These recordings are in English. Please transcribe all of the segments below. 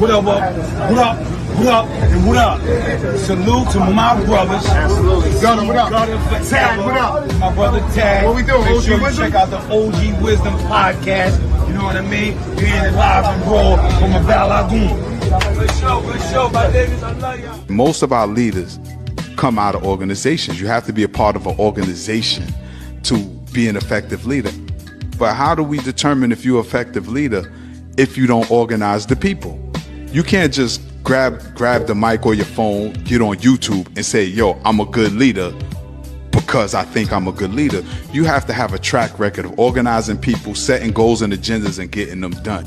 What up, and what up? Salute to my brothers. Absolutely. Gunna, what up? Tag, what up? My brother Tag. What we doing? Make OG sure you Wisdom? check out the OG Wisdom podcast. You know what I mean? We're in it live and raw from a Val Lagoon. Good show, my niggas. I love y'all. Most of our leaders come out of organizations. You have to be a part of an organization to be an effective leader. But how do we determine if you're an effective leader if you don't organize the people? You can't just grab the mic or your phone, get on YouTube and say, yo, I'm a good leader because I think I'm a good leader. You have to have a track record of organizing people, setting goals and agendas and getting them done.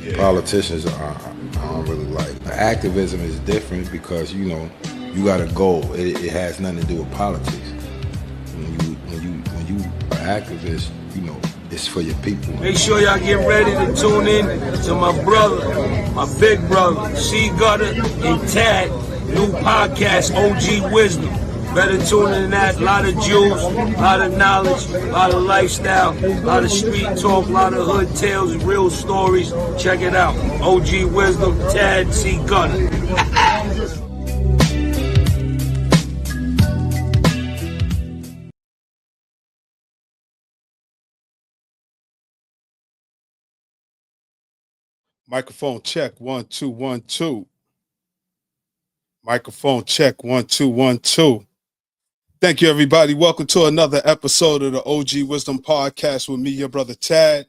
Yeah. Politicians I don't really like. Activism is different because, you know, you got a goal. It has nothing to do with politics. When you are activist, you know, it's for your people. Make sure y'all get ready to tune in to my brother, my big brother, C-Gutta and Tad, new podcast, OG Wisdom. Better tune in to that. A lot of jewels, a lot of knowledge, a lot of lifestyle, a lot of street talk, a lot of hood tales, real stories. Check it out. OG Wisdom, Tad, C-Gutta. Microphone check, 1 2 1 2. Microphone check, 1 2 1 2. Thank you, everybody. Welcome to another episode of the OG Wisdom Podcast with me, your brother Tad,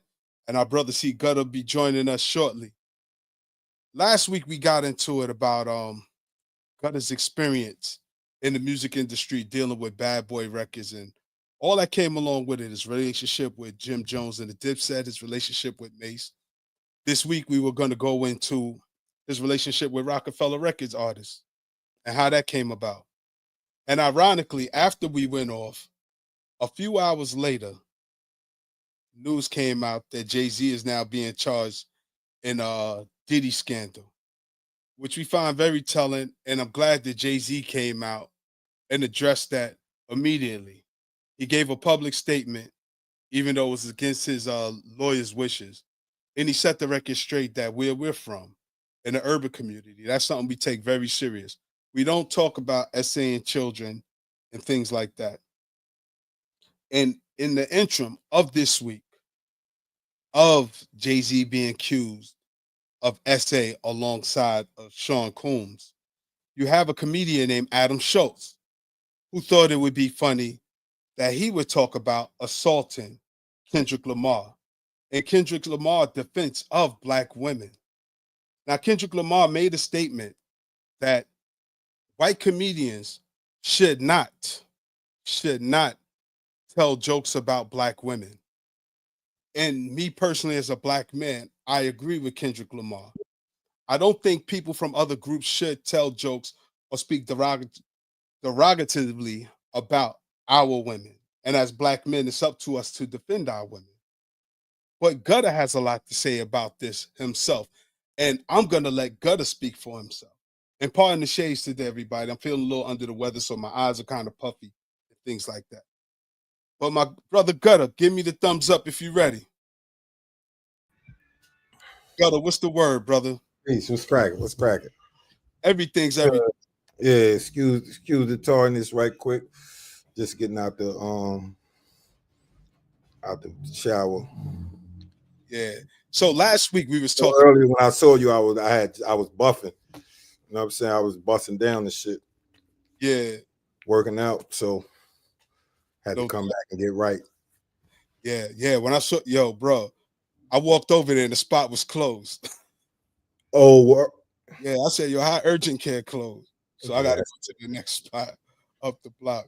and our brother C-Gutta will be joining us shortly. Last week we got into it about Gutta's experience in the music industry dealing with Bad Boy Records and all that came along with it, his relationship with Jim Jones and the Dipset, his relationship with Mace. This week, we were going to go into his relationship with Rockefeller Records artists and how that came about. And ironically, after we went off, a few hours later, news came out that Jay-Z is now being charged in a Diddy scandal, which we find very telling. And I'm glad that Jay-Z came out and addressed that immediately. He gave a public statement, even though it was against his lawyer's wishes. And he set the record straight that where we're from, in the urban community, that's something we take very serious. We don't talk about essaying children and things like that. And in the interim of this week, of Jay-Z being accused of essay alongside of Sean Combs, you have a comedian named Adam Schulz who thought it would be funny that he would talk about assaulting Kendrick Lamar. And Kendrick Lamar's defense of Black women. Now, Kendrick Lamar made a statement that white comedians should not tell jokes about Black women. And me personally, as a Black man, I agree with Kendrick Lamar. I don't think people from other groups should tell jokes or speak derogatively about our women. And as Black men, it's up to us to defend our women. But Gutta has a lot to say about this himself. And I'm going to let Gutta speak for himself. And pardon the shades today, everybody. I'm feeling a little under the weather, so my eyes are kind of puffy and things like that. But my brother Gutta, give me the thumbs up if you're ready. Gutta, what's the word, brother? Peace. What's cracking? Everything's everything. Yeah, excuse the tardiness right quick. Just getting out the shower. Yeah. So last week we was talking earlier when I saw you, I was buffing. You know what I'm saying? I was busting down the shit. Yeah. Working out. So had to come back and get right. Yeah. When I saw bro, I walked over there and the spot was closed. Oh, yeah, I said, how urgent care closed? So I gotta go to the next spot up the block.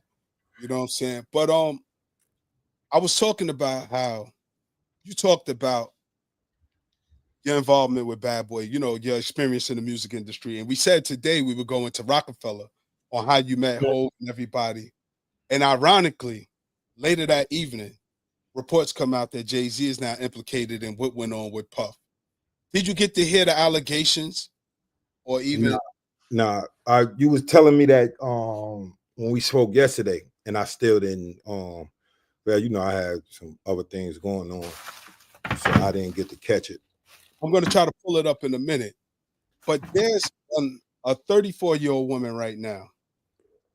You know what I'm saying? But I was talking about how you talked about your involvement with Bad Boy, you know, your experience in the music industry. And we said today we were going to Rockefeller on how you met Hov and everybody. And ironically, later that evening, reports come out that Jay-Z is now implicated in what went on with Puff. Did you get to hear the allegations or even? Nah, you was telling me that when we spoke yesterday, and I still didn't, well, you know, I had some other things going on, so I didn't get to catch it. I'm going to try to pull it up in a minute. But there's a 34-year-old woman right now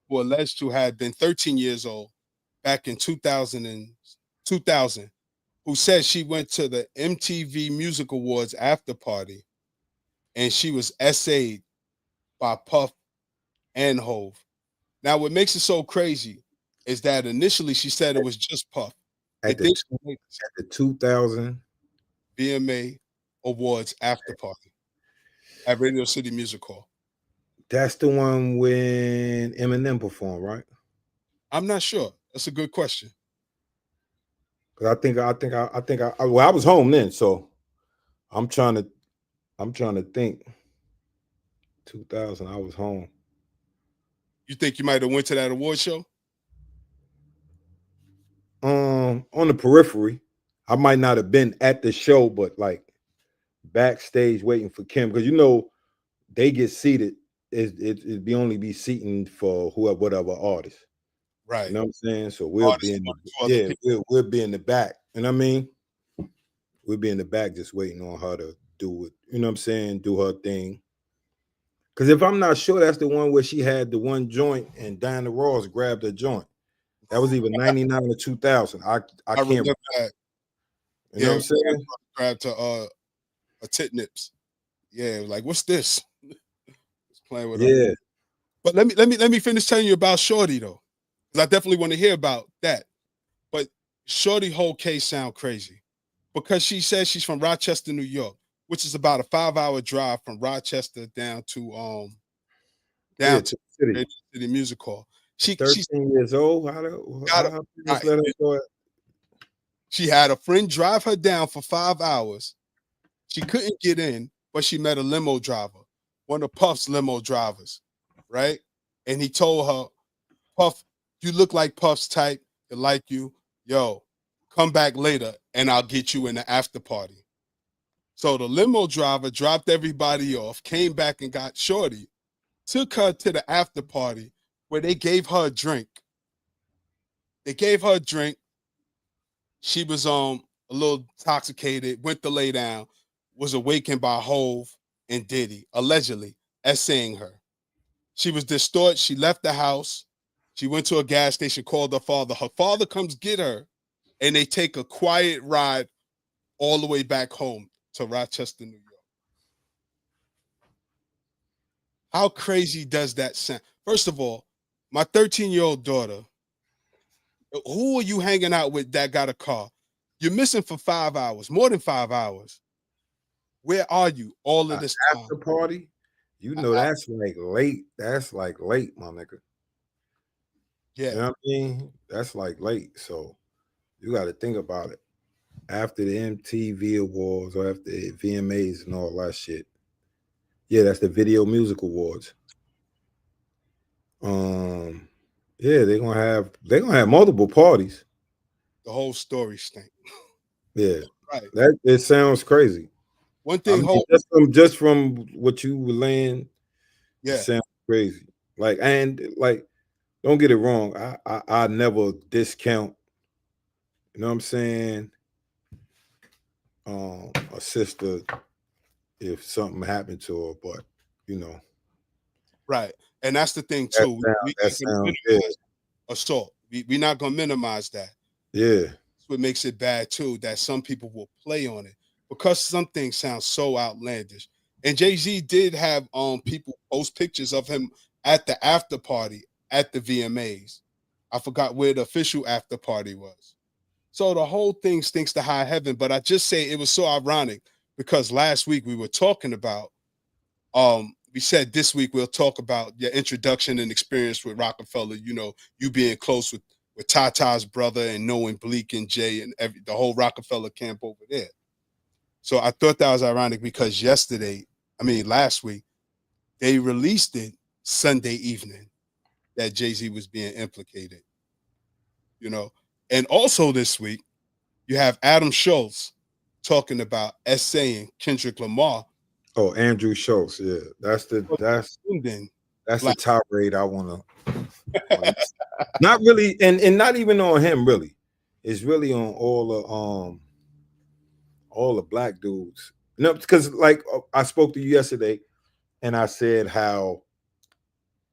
who alleged to have been 13 years old back in 2000, who said she went to the MTV Music Awards after party and she was essayed by Puff and Hove. Now, what makes it so crazy is that initially she said it was just Puff. At the 2000 VMA Awards after party at Radio City Music Hall. That's the one when Eminem performed, right? I'm not sure. That's a good question. Because I think I was home then, so I'm trying to think. 2000, I was home. You think you might have went to that award show? On the periphery. I might not have been at the show, but like backstage waiting for Kim, because they get seated. It'd only be seating for whatever artist. Right. You know what I'm saying? So we'll be in we'll be in the back. You know what I mean? We'll be in the back just waiting on her to do it. You know what I'm saying? Do her thing. Because if I'm not sure, that's the one where she had the one joint and Diana Ross grabbed her joint. That was either 99 or 2000. I can't remember that. You know what I'm saying? Grabbed her a tit nips. Yeah, like what's this? It's playing with her. But let me finish telling you about Shorty though. Because I definitely want to hear about that. But Shorty whole case sound crazy. Because she says she's from Rochester, New York, which is about a 5-hour drive from Rochester down to to the music hall. She's 13 years old. She had a friend drive her down for 5 hours. She couldn't get in, but she met a limo driver, one of Puff's limo drivers, right? And he told her, Puff, you look like Puff's type. He like you. Yo, come back later and I'll get you in the after party. So the limo driver dropped everybody off, came back and got Shorty, took her to the after party where they gave her a drink. She was a little intoxicated, went to lay down, was awakened by Hove and Diddy, allegedly essaying her. She was distraught. She left the house. She went to a gas station, called her father. Her father comes get her, and they take a quiet ride all the way back home to Rochester, New York. How crazy does that sound? First of all, my 13-year-old daughter, who are you hanging out with that got a car? You're missing for 5 hours, more than 5 hours. Where are you all of this time? After party? That's like late. That's like late, my nigga. Yeah. You know what I mean? That's like late. So you got to think about it. After the MTV Awards or after the VMAs and all that shit. Yeah, that's the Video Music Awards. Yeah, they're gonna have multiple parties. The whole story stink. Yeah, right. It sounds crazy. One thing, just from what you were laying, it sounds crazy. Don't get it wrong. I never discount. You know what I'm saying? A sister, if something happened to her, but right. And that's the thing too. Assault. We're not gonna minimize that. Yeah. That's what makes it bad too, that some people will play on it because some things sound so outlandish. And Jay-Z did have people post pictures of him at the after party at the VMAs. I forgot where the official after party was. So the whole thing stinks to high heaven. But I just say it was so ironic because last week we were talking about we said this week we'll talk about your introduction and experience with Rockefeller, you being close with Tata's brother and knowing Bleak and Jay and the whole Rockefeller camp over there. So I thought that was ironic because last week, they released it Sunday evening that Jay-Z was being implicated, And also this week, you have Adam Schulz talking about essaying Kendrick Lamar. Oh, Andrew Schulz, yeah, that's the tirade I want to. Not really, and not even on him. Really, it's really on all the black dudes. Because like I spoke to you yesterday, and I said how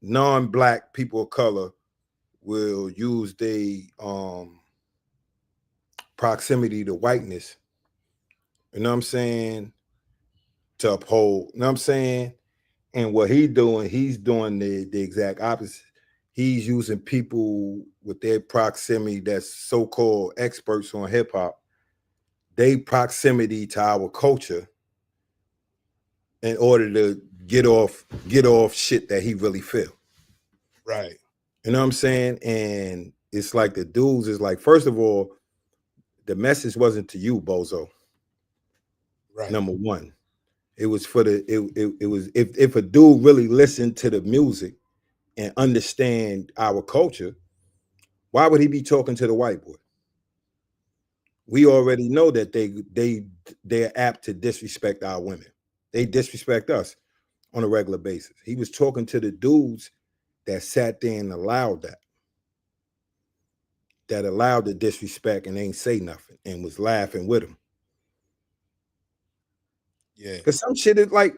non-black people of color will use their proximity to whiteness, you know what I'm saying, to uphold, you know what I'm saying? And what he's doing the exact opposite. He's using people with their proximity that's so-called experts on hip-hop, they proximity to our culture in order to get off shit that he really feel. Right. You know what I'm saying? And it's like the dudes is like, first of all, the message wasn't to you, bozo. Right. Number one. It was for the it was if a dude really listened to the music and understand our culture, why would he be talking to the white boy? We already know that they're apt to disrespect our women. They disrespect us on a regular basis. He was talking to the dudes that sat there and allowed the disrespect and ain't say nothing and was laughing with him. Yeah. Because some shit is like,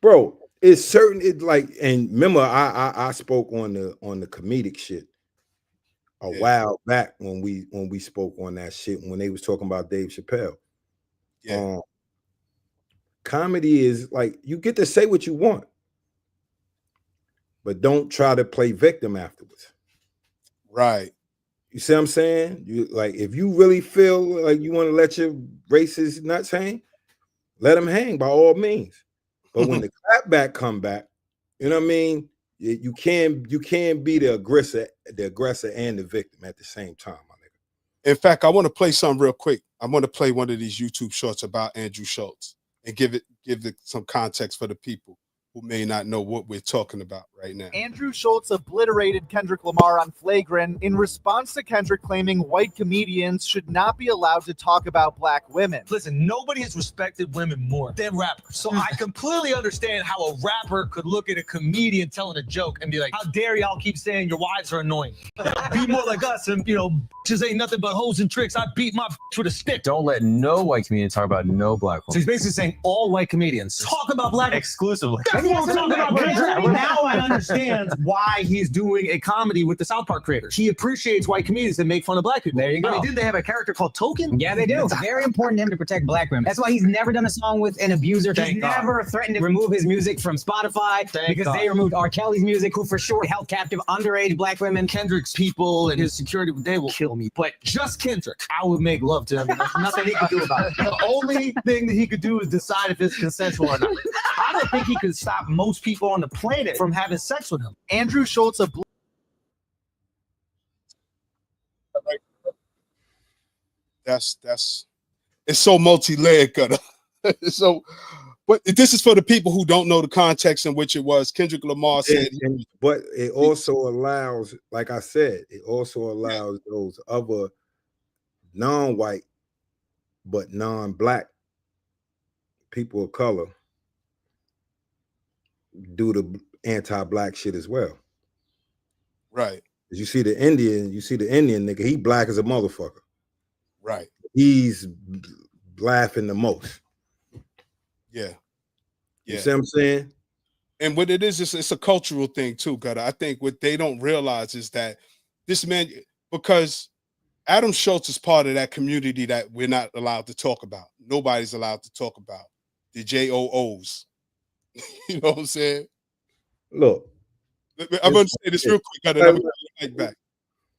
bro, it's certain, it like, and remember I spoke on the comedic shit a while back when we spoke on that shit when they was talking about Dave Chappelle. Yeah. Comedy is like, you get to say what you want, but don't try to play victim afterwards. Right. You see what I'm saying? You like, if you really feel like you want to let your racist nuts hang, let them hang by all means. But when the clapback come back, you know what I mean? You can't be the aggressor and the victim at the same time, my nigga. In fact, I want to play something real quick. I want to play one of these YouTube shorts about Andrew Schulz and give it some context for the people who may not know what we're talking about right now. Andrew Schulz obliterated Kendrick Lamar on Flagrant in response to Kendrick claiming white comedians should not be allowed to talk about black women. Listen, nobody has respected women more than rappers. So I completely understand how a rapper could look at a comedian telling a joke and be like, how dare y'all keep saying your wives are annoying? Be more like us and, bitches ain't nothing but hoes and tricks. I beat my with a stick. Don't let no white comedian talk about no black woman. So he's basically saying all white comedians talk about black exclusively. Now I understand why he's doing a comedy with the South Park creators. He appreciates white comedians that make fun of black people. There you go. I mean, didn't they have a character called Token? Yeah, they do. It's very important to him to protect black women. That's why he's never done a song with an abuser. He's never threatened to remove his music from Spotify because they removed R. Kelly's music, who for sure held captive underage black women. Kendrick's people and his security, they will kill me. But just Kendrick, I would make love to him. There's nothing he could do about it. The only thing that he could do is decide if it's consensual or not. I don't think he could stop most people on the planet from having sex with him. Andrew Schulz That's it's so multi-layered, Gutta. So, but this is for the people who don't know the context in which it was. Kendrick Lamar said, but it also allows, like I said, it also allows those other non-white but non-black people of color do the anti-black shit as well. right. You see the Indian nigga, he black as a motherfucker. Right. He's laughing the most. Yeah. You see what I'm saying? And what it is it's a cultural thing too, Gutta. I think what they don't realize is that this man, because Adam Schulz is part of that community that we're not allowed to talk about. Nobody's allowed to talk about the JOOs. You know what I'm saying? Look, I'm going to say this real quick, Gutta, and I'm going to get the mic back.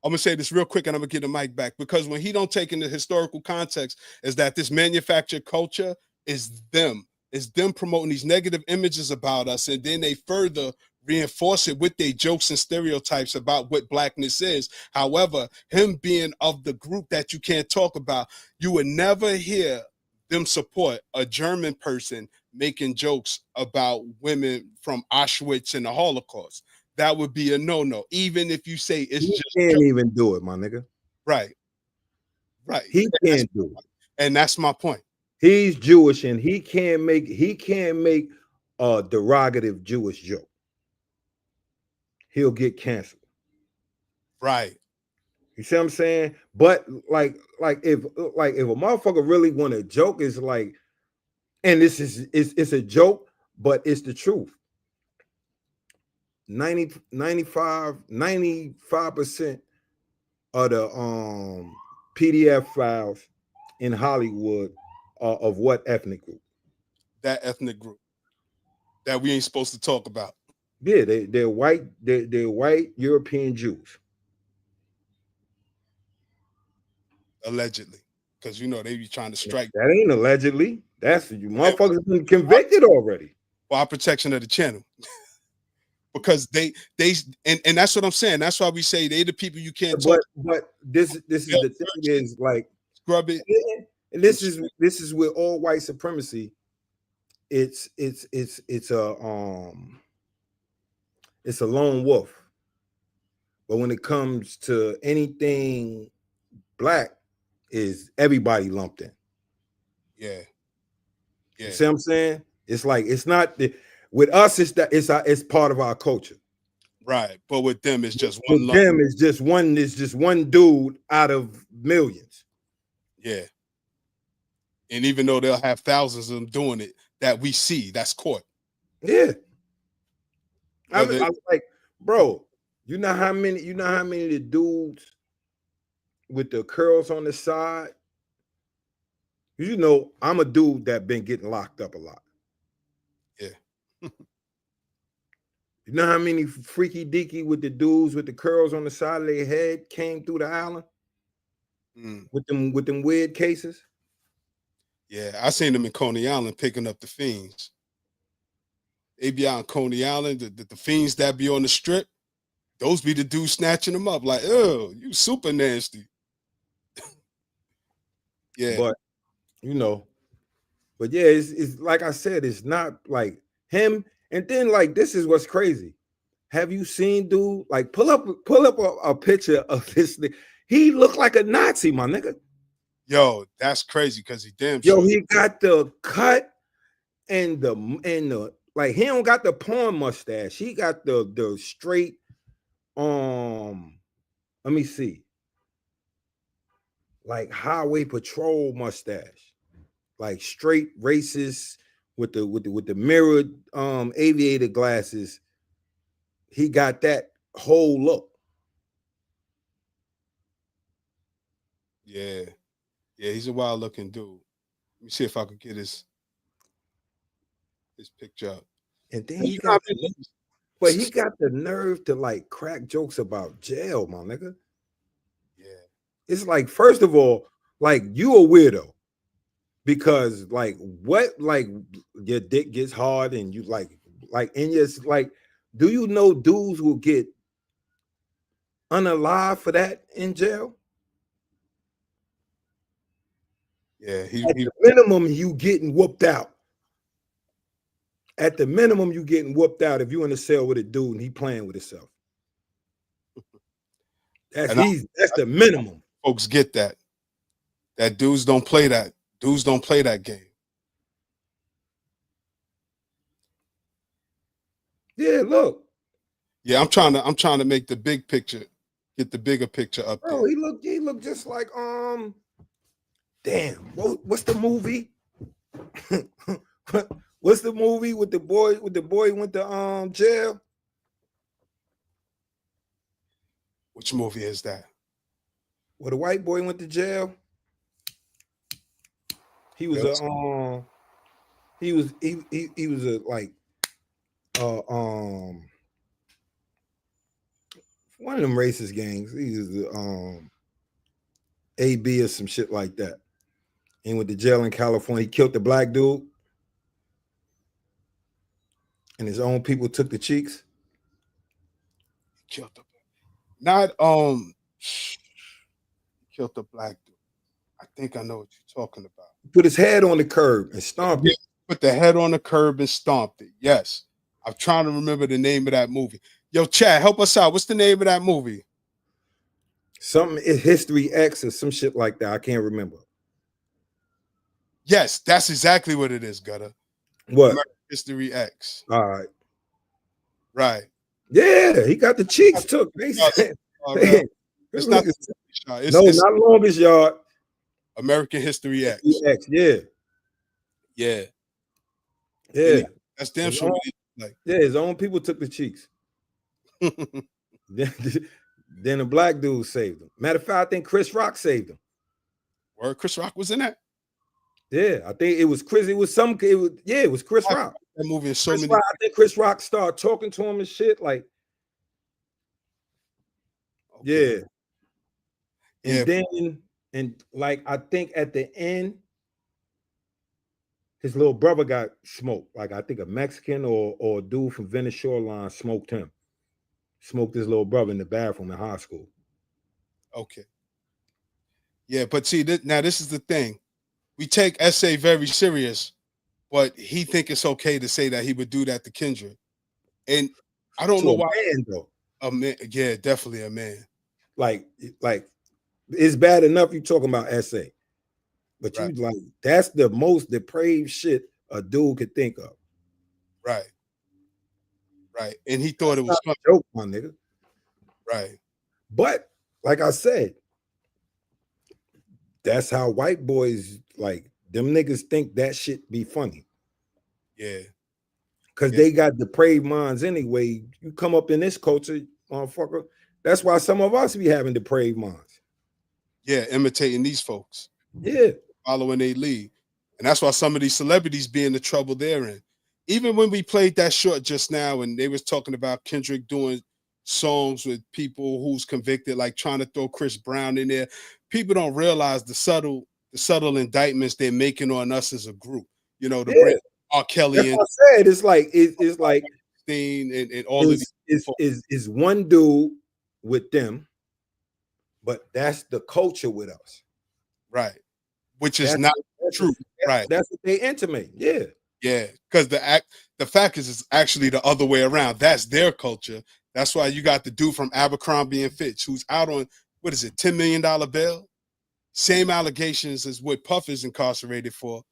I'm going to say this real quick and I'm going to get the mic back, because when he don't take in the historical context is that this manufactured culture is them. It's them promoting these negative images about us, and then they further reinforce it with their jokes and stereotypes about what blackness is. However, him being of the group that you can't talk about, you would never hear them support a German person making jokes about women from Auschwitz and the Holocaust. That would be a no-no, even if you say it's he just can't even do it, my nigga. Right. Right. He can't do it. And that's my point. He's Jewish and he can't make a derogative Jewish joke. He'll get canceled. Right. You see what I'm saying? But like if a motherfucker really want to joke, is like, and this is it's a joke, but it's the truth. 95% of the PDF files in Hollywood are of what ethnic group? That ethnic group that we ain't supposed to talk about. Yeah, they're white. They're white European Jews. Allegedly, because you know they be trying to strike That ain't allegedly. That's you motherfuckers been convicted already for our protection of the channel. Because they and that's what I'm saying. That's why we say they the people you can't talk. But this is the thing is like scrub it. And this is where all white supremacy. It's a lone wolf. But when it comes to anything black, is everybody lumped in. Yeah. You see what I'm saying? It's like it's not with us. It's part of our culture. Right, but with them, it's just one. With them, it's just one. It's just one dude out of millions. Yeah. And even though they'll have thousands of them doing it, that we see, that's caught. Yeah. I was like, bro, you know how many of the dudes with the curls on the side? You know, I'm a dude that been getting locked up a lot. Yeah. You know how many freaky deaky with the dudes with the curls on the side of their head came through the island with them weird cases? Yeah, I seen them in Coney Island picking up the fiends. They be out in Coney Island, the fiends that be on the strip, those be the dudes snatching them up like, oh, you super nasty. Yeah. But, you know, but yeah, it's like I said, it's not like him. And then like, this is what's crazy. Have you seen dude, like pull up a picture of this thing. He looked like a Nazi, my nigga. Yo, that's crazy because he damn sure. Yo, he got the cut and the like he don't got the porn mustache. He got the straight let me see. Like highway patrol mustache. Like straight racist with the mirrored aviator glasses. He got that whole look. Yeah. Yeah, he's a wild looking dude. Let me see if I could get his picture up. And then he got the nerve to like crack jokes about jail, my nigga. Yeah. It's like, first of all, like you a weirdo. Because like what, like your dick gets hard and you like and it's like, do you know dudes will get unalive for that in jail? Yeah, at the minimum, you getting whooped out. At the minimum, you getting whooped out if you in a cell with a dude and he playing with himself. That's the minimum. Folks get that. That dudes don't play that. Dudes don't play that game. Yeah, look. Yeah, I'm trying to make the big picture, get the bigger picture up there. Oh, he looked just like damn, what's the movie? What's the movie with the boy went to jail? Which movie is that? Where the white boy went to jail? He was he was a like one of them racist gangs. He was the AB or some shit like that. And went to jail in California. He killed the black dude. And his own people took the cheeks. He killed the killed the black dude. I think I know what you're talking about. Put his head on the curb and stomped it. Put the head on the curb and stomped it. Yes. I'm trying to remember the name of that movie. Yo, Chad, help us out. What's the name of that movie? Something is History X or some shit like that. I can't remember. Yes, that's exactly what it is, Gutta. What? American History X. All right. Right. Yeah, he got the cheeks took. It's not not Longest Yard. American History X. X, yeah. Yeah. Yeah. That's damn sure. Yeah, his own people took the cheeks. Then a black dude saved him. Matter of fact, I think Chris Rock saved him. Where Chris Rock was in that? Yeah, I think it was Chris. It was Chris Rock. That movie is so Chris many. Rock, I think Chris Rock started talking to him and shit. Like, Okay. And then, and like, I think at the end, his little brother got smoked. Like, I think a Mexican or a dude from Venice Shoreline smoked him. Smoked his little brother in the bathroom in high school. Okay. Yeah, but see, now this is the thing. We take SA very serious, but he think it's okay to say that he would do that to Kendrick. And I don't know why. Man, though. A man, yeah, definitely a man. Like it's bad enough you talking about SA, but you like that's the most depraved shit a dude could think of. Right. And he thought it was a joke, my nigga. Right. But like I said, that's how white boys like them niggas think that shit be funny. Yeah. Because they got depraved minds anyway. You come up in this culture, motherfucker. That's why some of us be having depraved minds. Yeah, imitating these folks. Yeah. Following their lead. And that's why some of these celebrities be in the trouble they're in. Even when we played that short just now and they was talking about Kendrick doing songs with people who's convicted, like trying to throw Chris Brown in there, people don't realize the subtle indictments they're making on us as a group. You know, the bring R. Kelly and I said it's like and all of these is one dude with them, but that's the culture with us. Right. Which is not true. Right. That's what they intimate. Yeah. Yeah, because the fact is it's actually the other way around. That's their culture. That's why you got the dude from Abercrombie and Fitch who's out on, what is it, $10 million bail? Same allegations as what Puff is incarcerated for,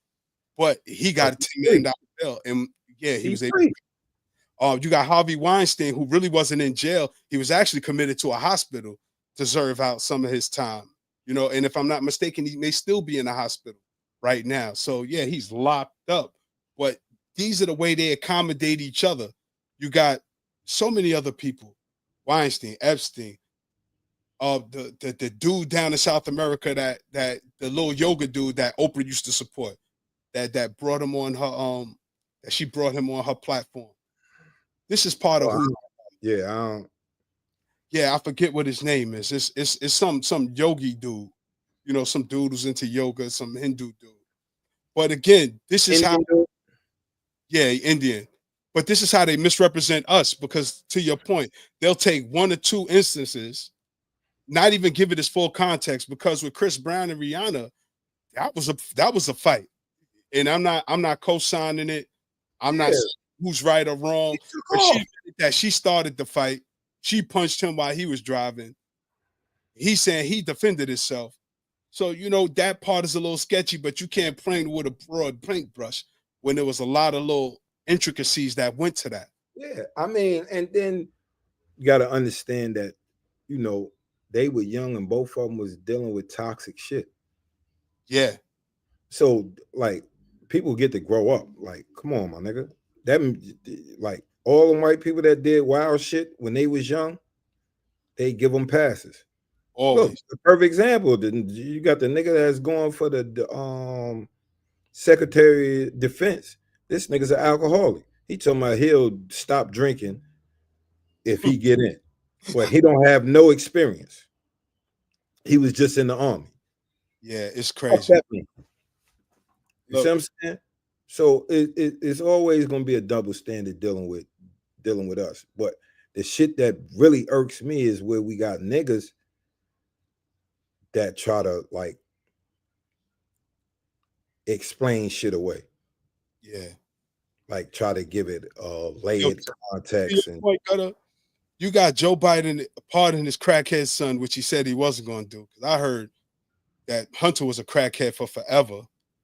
but he got a $10 million bail. And yeah, he was able to. You got Harvey Weinstein, who really wasn't in jail. He was actually committed to a hospital to serve out some of his time. You know, and if I'm not mistaken, he may still be in a hospital right now. So yeah, he's locked up. But these are the way they accommodate each other. You got so many other people, Weinstein, Epstein, the dude down in South America that the little yoga dude that Oprah used to support, that brought him on her that she brought him on her platform. This is part of who. Yeah, I forget what his name is. It's some yogi dude, you know, some dude who's into yoga, some Hindu dude. But again, this is how. Yeah, Indian. But this is how they misrepresent us, because to your point, they'll take one or two instances, not even give it its full context, because with Chris Brown and Rihanna, that was a fight. And I'm not co-signing it. I'm not saying who's right or wrong. But she started the fight. She punched him while he was driving. He's saying he defended himself. So, you know, that part is a little sketchy, but you can't paint with a broad paintbrush when there was a lot of little intricacies that went to that. Yeah, I mean, and then you got to understand that, you know, they were young and both of them was dealing with toxic shit. Yeah. So, like, people get to grow up. Like, come on, my nigga. That, like, all the white people that did wild shit when they was young, they give them passes. Always. Look, a perfect example. You got the nigga that's going for the Secretary of Defense. This nigga's an alcoholic. He told me he'll stop drinking if he get in, but he don't have no experience. He was just in the army. Yeah, it's crazy. You see what I'm saying? So it's always going to be a double standard dealing with us. But the shit that really irks me is where we got niggas that try to like explain shit away. Yeah. Like try to give it layered context. And you got Joe Biden pardon his crackhead son, which he said he wasn't going to do. Because I heard that Hunter was a crackhead for forever,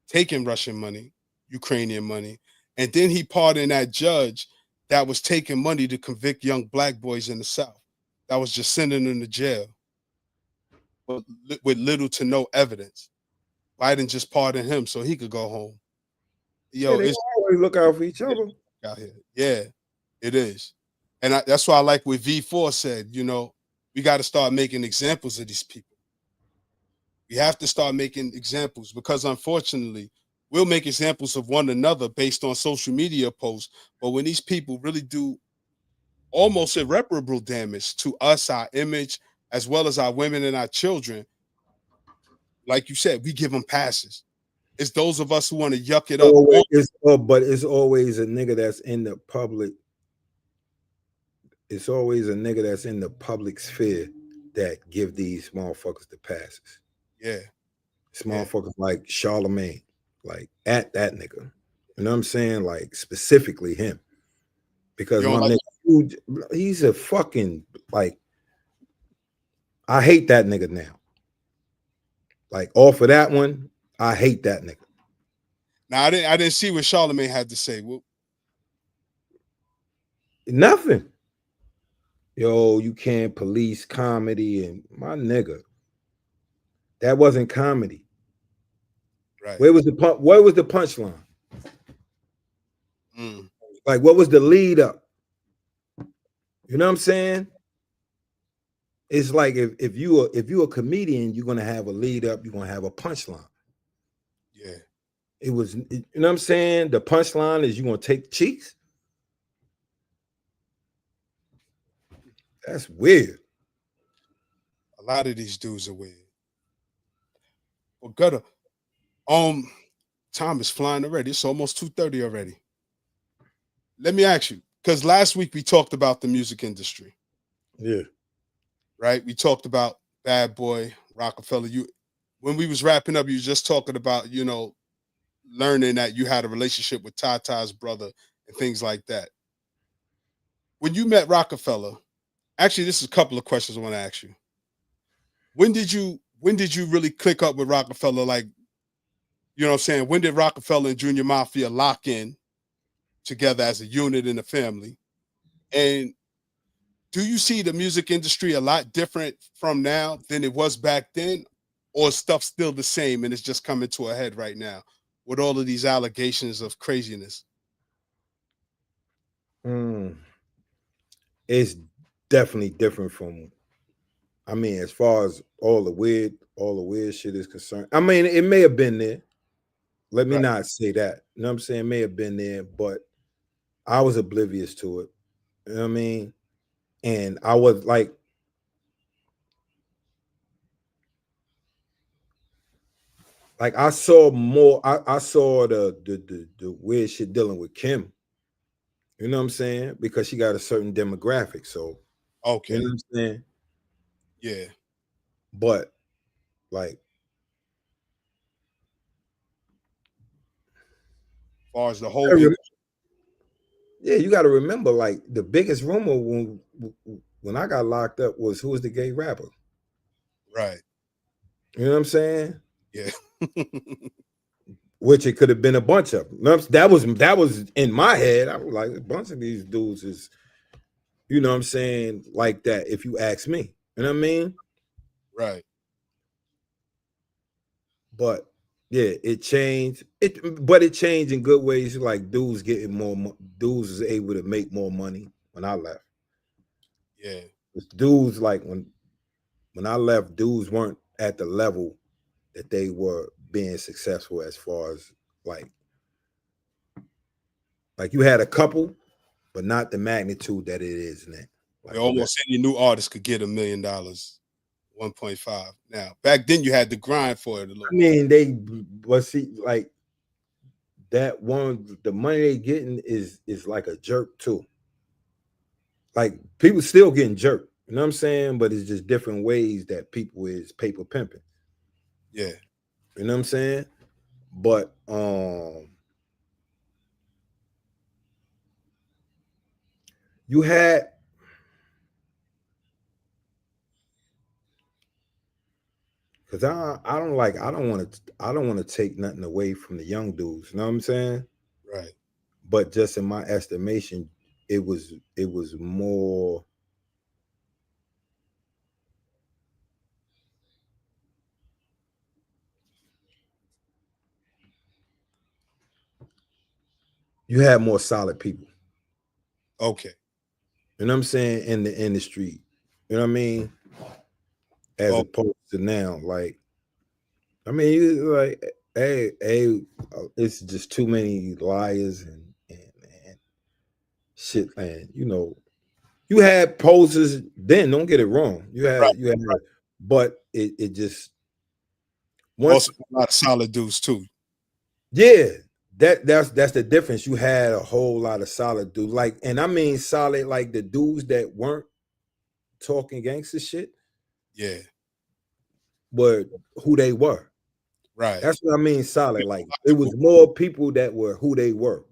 taking Russian money, Ukrainian money. And then he pardoned that judge that was taking money to convict young black boys in the South. That was just sending them to jail, but with little to no evidence. Biden just pardoned him so he could go home. Yo, they always look out for each other out here. Yeah, it is. And that's why I like what V4 said, you know, we got to start making examples of these people. We have to start making examples because unfortunately, we'll make examples of one another based on social media posts. But when these people really do almost irreparable damage to us, our image, as well as our women and our children, like you said, we give them passes. It's those of us who want to yuck it up. But it's always a nigga that's in the public. It's always a nigga that's in the public sphere that give these motherfuckers the passes. Yeah. It's motherfuckers like Charlemagne, like at that nigga. You know what I'm saying? Like specifically him. Because my nigga, dude, he's a fucking, like, I hate that nigga now. Like off of that one, I hate that nigga. Now I didn't see what Charlemagne had to say. Well, nothing. Yo, you can't police comedy, and my nigga, that wasn't comedy. Right. Where was the punchline? Like, what was the lead up? You know what I'm saying? It's like if you're a comedian, you're gonna have a lead up, you're gonna have a punchline. Yeah. You know what I'm saying? The punchline is you're gonna take cheeks. That's weird. A lot of these dudes are weird. Well, Gutta, time is flying already. It's almost 2:30 already. Let me ask you, because last week we talked about the music industry. Yeah. Right? We talked about Bad Boy, Rockefeller. When we was wrapping up, you was just talking about, you know, learning that you had a relationship with Tata's brother and things like that. When you met Rockefeller, actually, this is a couple of questions I want to ask you. When did you really click up with Rockefeller? Like, you know what I'm saying? When did Rockefeller and Junior Mafia lock in together as a unit in the family? And do you see the music industry a lot different from now than it was back then? Or is stuff still the same and it's just coming to a head right now with all of these allegations of craziness? It's definitely different from, I mean, as far as all the weird shit is concerned. I mean, it may have been there. Let me not say that. You know what I'm saying? It may have been there, but I was oblivious to it. You know what I mean? And I was like, I saw more. I saw the weird shit dealing with Kim. You know what I'm saying? Because she got a certain demographic. So, okay, you know what I'm saying? Yeah. But like, as far as the whole, yeah, you got to remember, like the biggest rumor when I got locked up was who was the gay rapper. Right. You know what I'm saying? Yeah. Which it could have been a bunch of them. That was in my head. I was like, a bunch of these dudes is, you know what I'm saying, like that, if you ask me. You know what I mean? Right. But yeah, it changed. But it changed in good ways. Like dudes getting more, dudes was able to make more money when I left. Yeah. Dudes, like when I left, dudes weren't at the level that they were being successful as far as like you had a couple, but not the magnitude that it is now. Like almost any new artist could get $1 million, 1.5. Now, back then you had to grind for it a little. I mean, but see, like that one, the money they getting is like a jerk too. Like people still getting jerked, you know what I'm saying? But it's just different ways that people is paper pimping. Yeah. You know what I'm saying? But you had because I don't want to take nothing away from the young dudes, you know what I'm saying? Right. But just in my estimation, it was more. You had more solid people. Okay. You know what I'm saying? In the industry. You know what I mean? As opposed to now. Like, I mean, you like, hey, it's just too many liars and shit, man. You know, you had poses then, don't get it wrong. You had but it just Also a lot of solid dudes too. Yeah, that's the difference. You had a whole lot of solid dudes, like, and I mean solid, like the dudes that weren't talking gangster shit. Yeah, but who they were. Right. That's what I mean. Solid. Like it was more people that were who they were.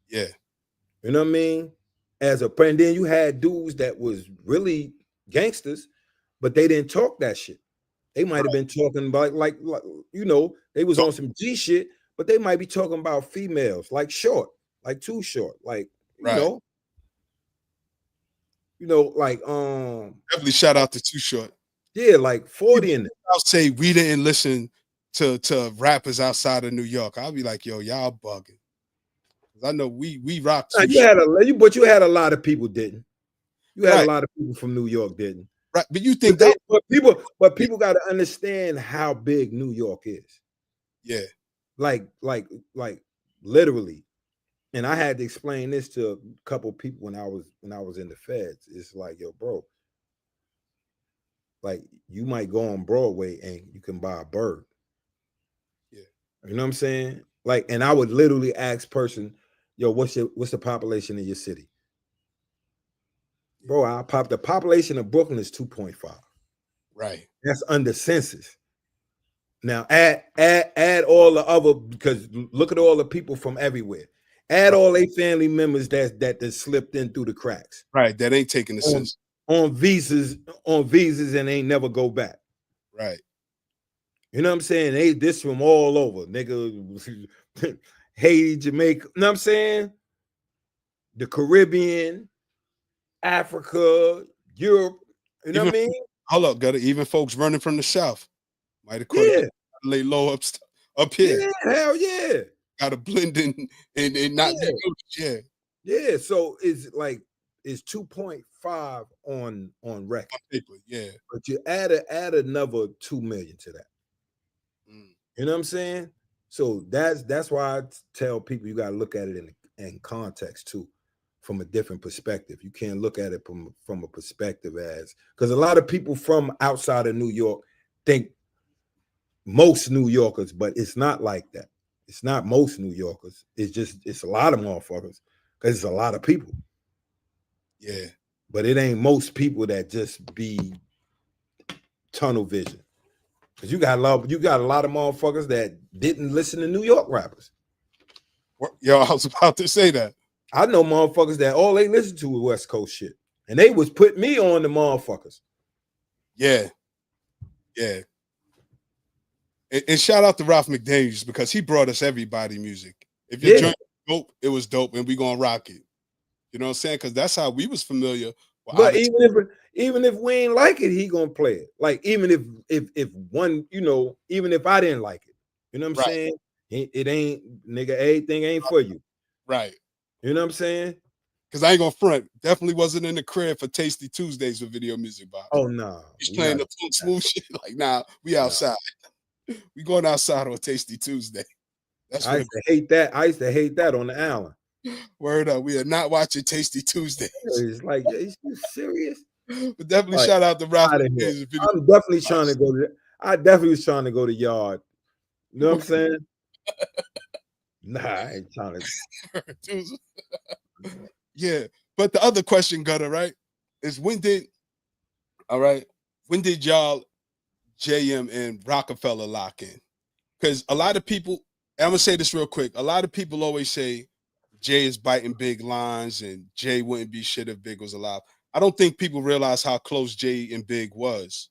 Yeah. You know what I mean? As a and then you had dudes that was really gangsters, but they didn't talk that shit. They might have been talking about like you know, they was on some G shit, but they might be talking about females, like Short, like Too Short, like you know, like definitely shout out to Too Short. Yeah, like 40 in it. I'll say we didn't listen to rappers outside of New York. I'll be like, yo, y'all bugging. I know we rocked. You had but you had a lot of people didn't. You had a lot of people from New York didn't. Right, but you think but people got to understand how big New York is. Yeah, like literally, and I had to explain this to a couple people when I was in the feds. It's like, yo, bro, like you might go on Broadway and you can buy a bird. Yeah, you know what I'm saying? Like, and I would literally ask person, yo, what's the population in your city? Bro, the population of Brooklyn is 2.5. Right. That's under census. Now add all the other, because look at all the people from everywhere. Add all their family members that slipped in through the cracks. Right. That ain't taking the census. On visas and ain't never go back. Right. You know what I'm saying? This from all over, nigga. Haiti, Jamaica, you know what I'm saying? The Caribbean, Africa, Europe, you know what I mean? Hold up, Gutta. Even folks running from the South might have caught lay low up here. Yeah, hell yeah. Gotta blend in and not be noticed. Yeah. So it's like it's 2.5 on record. On paper, yeah. But you add another 2 million to that. You know what I'm saying? So that's why I tell people you gotta look at it in context too, from a different perspective. You can't look at it from a perspective as, because a lot of people from outside of New York think most New Yorkers, but it's not like that. It's not most New Yorkers. It's a lot of motherfuckers, because it's a lot of people. Yeah. But it ain't most people that just be tunnel vision. Because you got a lot of motherfuckers that didn't listen to New York rappers. Yo, I was about to say that. I know motherfuckers that all they listen to was West Coast shit. And they was putting me on the motherfuckers. Yeah. Yeah. And shout out to Ralph McDaniels, because he brought us everybody music. If your joint was dope, it was dope, and we gonna rock it. You know what I'm saying? Because that's how we was familiar. But even if we ain't like it, he gonna play it. Like even if one, you know, even if I didn't like it, you know what I'm saying? It ain't, nigga, everything ain't for you. Right. You know what I'm saying? Because I ain't gonna front. Definitely wasn't in the crib for Tasty Tuesdays with Video Music Box. Oh no. He's playing the smooth shit. Like, nah, we outside. We going outside on Tasty Tuesday. I used to hate that. I used to hate that on the island. Word up. We are not watching Tasty Tuesdays. It's like, is you serious? But definitely shout out to Ralph. I'm definitely trying to go to. I definitely was trying to go to Yard. You know what I'm saying? Nah, I ain't trying to. Yeah, but the other question, Gutta, right, is when did y'all JM and Rockefeller lock in? Because a lot of people, and I'm gonna say this real quick, a lot of people always say Jay is biting big lines and Jay wouldn't be shit if Big was alive. I don't think people realize how close Jay and Big was.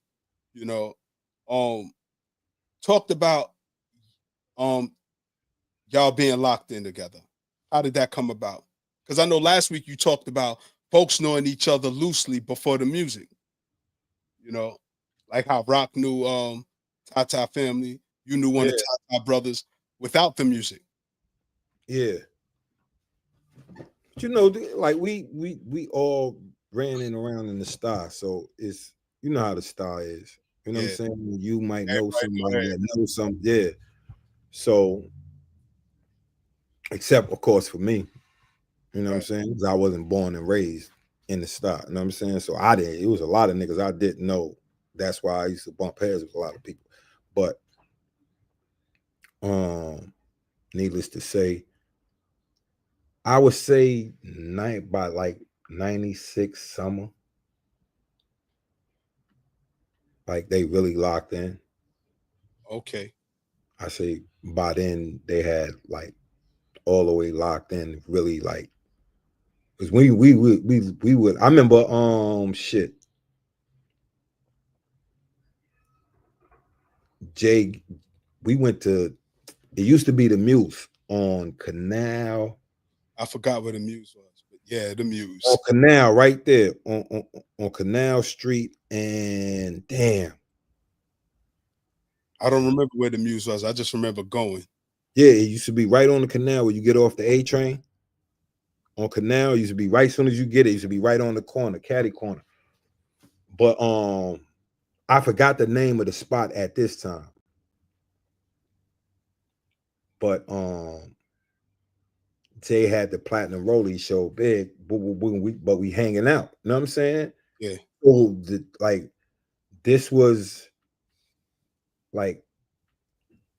You know, talked about y'all being locked in together. How did that come about? Because I know last week you talked about folks knowing each other loosely before the music. You know, like how Rock knew Tata Family. You knew one of Tata brothers without the music. Yeah. you know, like we all ran in around in the star, so it's you know how the star is. You know what I'm saying? You might know somebody that knows some, yeah. So, except of course for me, you know what I'm saying? Because I wasn't born and raised in the star. You know what I'm saying? So I didn't. It was a lot of niggas I didn't know. That's why I used to bump heads with a lot of people. But needless to say, I would say by like 96 summer, like they really locked in. Okay. I say by then they had like all the way locked in, really like because we would I remember shit. Jay, we went to it used to be the Muse on Canal. I forgot where the Muse was, but yeah, the Muse. On Canal, right there on Canal Street, and damn. I don't remember where the Muse was. I just remember going. Yeah, it used to be right on the canal where you get off the A train. On Canal, it used to be right as soon as you get it, it used to be right on the corner, caddy corner. But I forgot the name of the spot at this time. But Jay had the Platinum Rollie show big, but we hanging out. You know what I'm saying? Yeah. So like this was like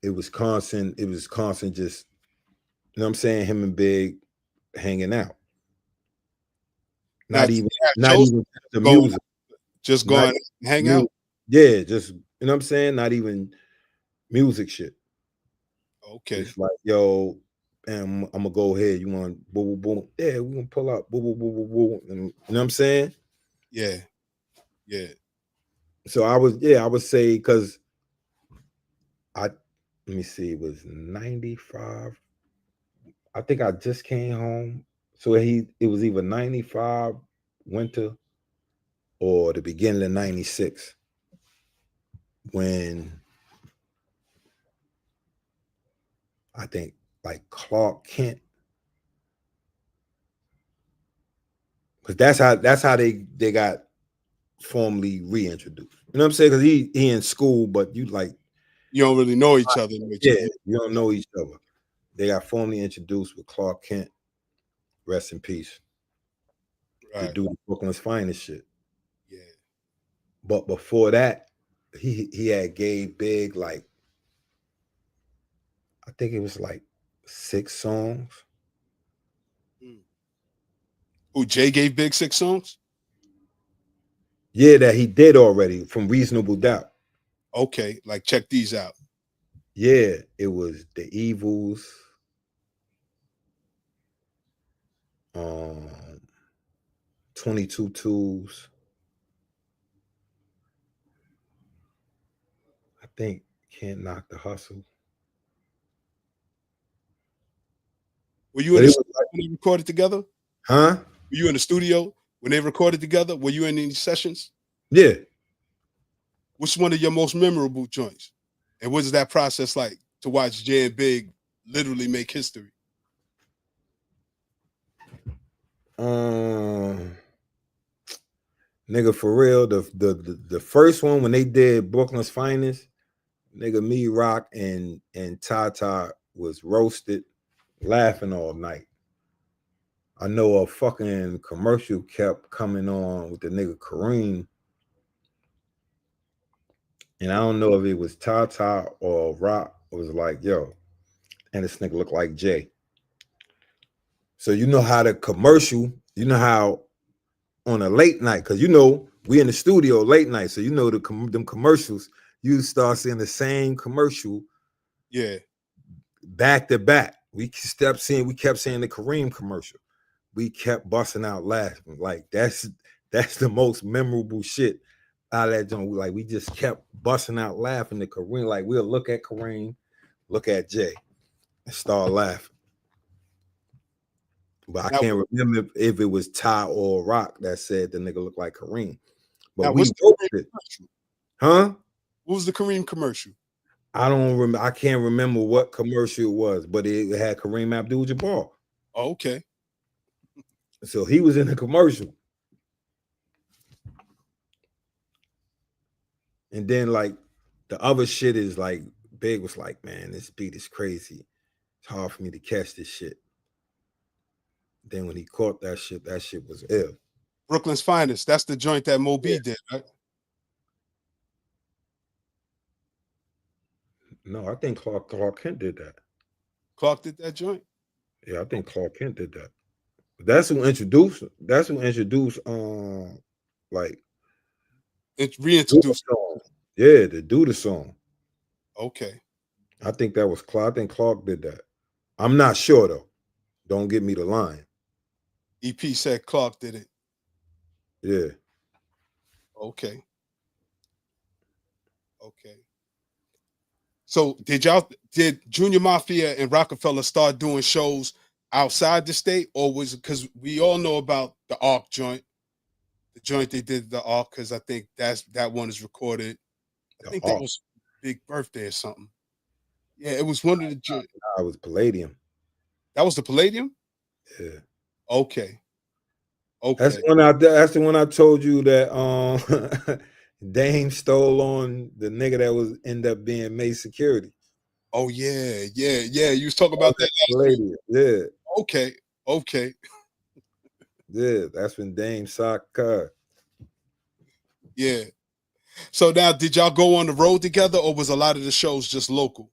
it was constant just, you know what I'm saying, him and Big hanging out. Not even the music. Just going hang out. Yeah, just you know what I'm saying? Not even music shit. Okay. It's like, yo, I'm gonna go ahead. You want boom, boom, boom? Yeah, we're gonna pull up, boom, boom, boom, boom, boom. You know what I'm saying? Yeah. Yeah. So I would say because let me see, it was 95. I think I just came home. So it was either 95 winter or the beginning of 96 when I think like Clark Kent, because that's how they got formally reintroduced. You know what I'm saying? Because he in school, but you don't really know each other. Yeah, you don't know each other. They got formally introduced with Clark Kent, rest in peace. Right. To do the Brooklyn's Finest shit. Yeah. But before that, he had gave Big like, I think it was like 6 songs. Who, Jay gave Big 6 songs? Yeah, that he did already from Reasonable Doubt. Okay, like check these out. Yeah, it was The Evils. 22 Tools. I think Can't Knock the Hustle. Were you in the studio when they recorded together? Huh? Were you in the studio when they recorded together? Were you in any sessions? Yeah. What's one of your most memorable joints? And what is that process like to watch Jay and Big literally make history? Nigga, for real, the first one when they did Brooklyn's Finest, nigga, me, Rock, and Tata was roasted, laughing all night. I know a fucking commercial kept coming on with the nigga Kareem, and I don't know if it was Tata or Rock was like, yo, and this nigga look like Jay. So you know how the commercial, you know how on a late night, because you know we in the studio late night, so you know them commercials, you start seeing the same commercial, yeah, back to back. We kept seeing the Kareem commercial. We kept busting out laughing. Like that's the most memorable shit out of that joint. Like we just kept busting out laughing to Kareem. Like we'll look at Kareem, look at Jay, and start laughing. But I can't remember if it was Ty or Rock that said the nigga looked like Kareem. But we roped it. Huh? What was the Kareem commercial? I don't remember. I can't remember what commercial it was, but it had Kareem Abdul-Jabbar. Oh, okay. So he was in the commercial. And then like the other shit is like Big was like, man, this beat is crazy. It's hard for me to catch this shit. Then when he caught that shit was ill. Brooklyn's Finest. That's the joint that Moby did, right? No, I think Clark Kent did that. Clark did that joint? Yeah, I think Clark Kent did that. That's who introduced like it reintroduced song. Yeah, to do the song. Okay. I think that was Clark. I think Clark did that. I'm not sure though. Don't get me the line. EP said Clark did it. Yeah. Okay. Okay. So did Junior Mafia and Rockefeller start doing shows outside the state, or was it because we all know about the Ark joint, the joint they did the Ark, because I think that one is recorded. I think that was Big Birthday or something. Yeah, it was one of the joints. It was Palladium. That was the Palladium? Yeah. Okay. Okay. That's the one I told you that Dame stole on the nigga that was end up being made security. Oh yeah. You was talking about that lady. Yeah. Okay. Yeah, that's when Dame socked her. Yeah. So now, did y'all go on the road together, or was a lot of the shows just local?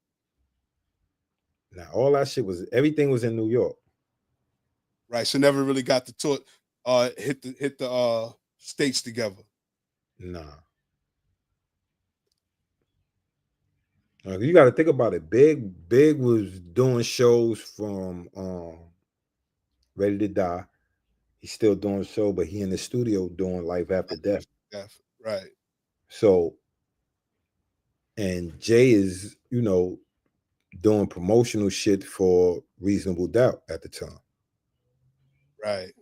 Now all that shit everything was in New York. Right. So never really got to tour, hit the states together. Nah. You got to think about it. Big was doing shows from Ready to Die. He's still doing a show, but he in the studio doing Life After Death. Right. So, and Jay is, doing promotional shit for Reasonable Doubt at the time. Right.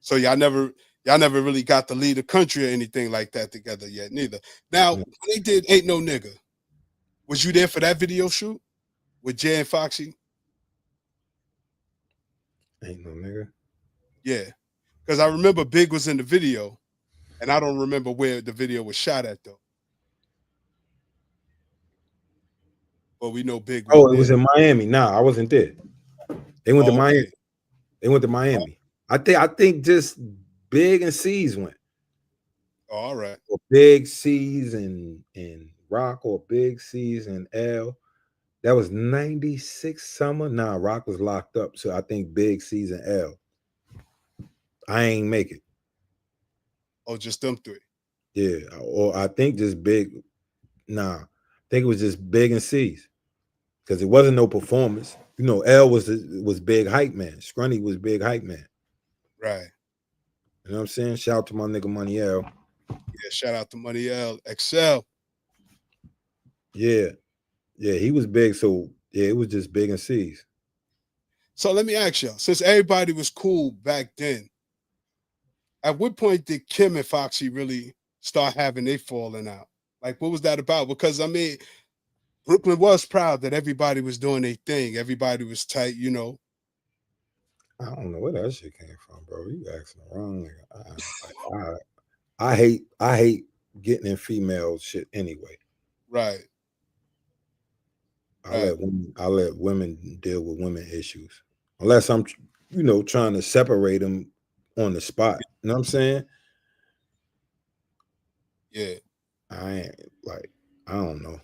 So y'all never really got to lead the country or anything like that together yet, neither. Now, when they did Ain't No Nigga, was you there for that video shoot with Jay and Foxy? Ain't No Nigga? Yeah. Because I remember Big was in the video, and I don't remember where the video was shot at, though. But we know Big was it was in Miami. Nah, I wasn't there. They went to Miami. They went to Miami. I think just Big and C's went. Oh, all right. Or Big C's and Rock, or Big C's and L. That was 96 summer. Nah, Rock was locked up. So I think Big C's and L. I ain't make it. Oh, just them three. Yeah. Or I think just Big. Nah. I think it was just Big and C's. Because it wasn't no performance. L was big hype man. Scrunny was big hype man. Right. You know what I'm saying? Shout out to my nigga Money L. Yeah, shout out to Money L. Excel. Yeah. Yeah, he was big. So yeah, it was just Big and C's. So let me ask y'all, since everybody was cool back then, at what point did Kim and Foxy really start having they falling out? Like, what was that about? Because I mean, Brooklyn was proud that everybody was doing their thing. Everybody was tight, I don't know where that shit came from, bro. You asking the wrong nigga. I hate getting in female shit anyway. Right. I let women deal with women issues. Unless I'm, trying to separate them on the spot. You know what I'm saying? Yeah. I don't know.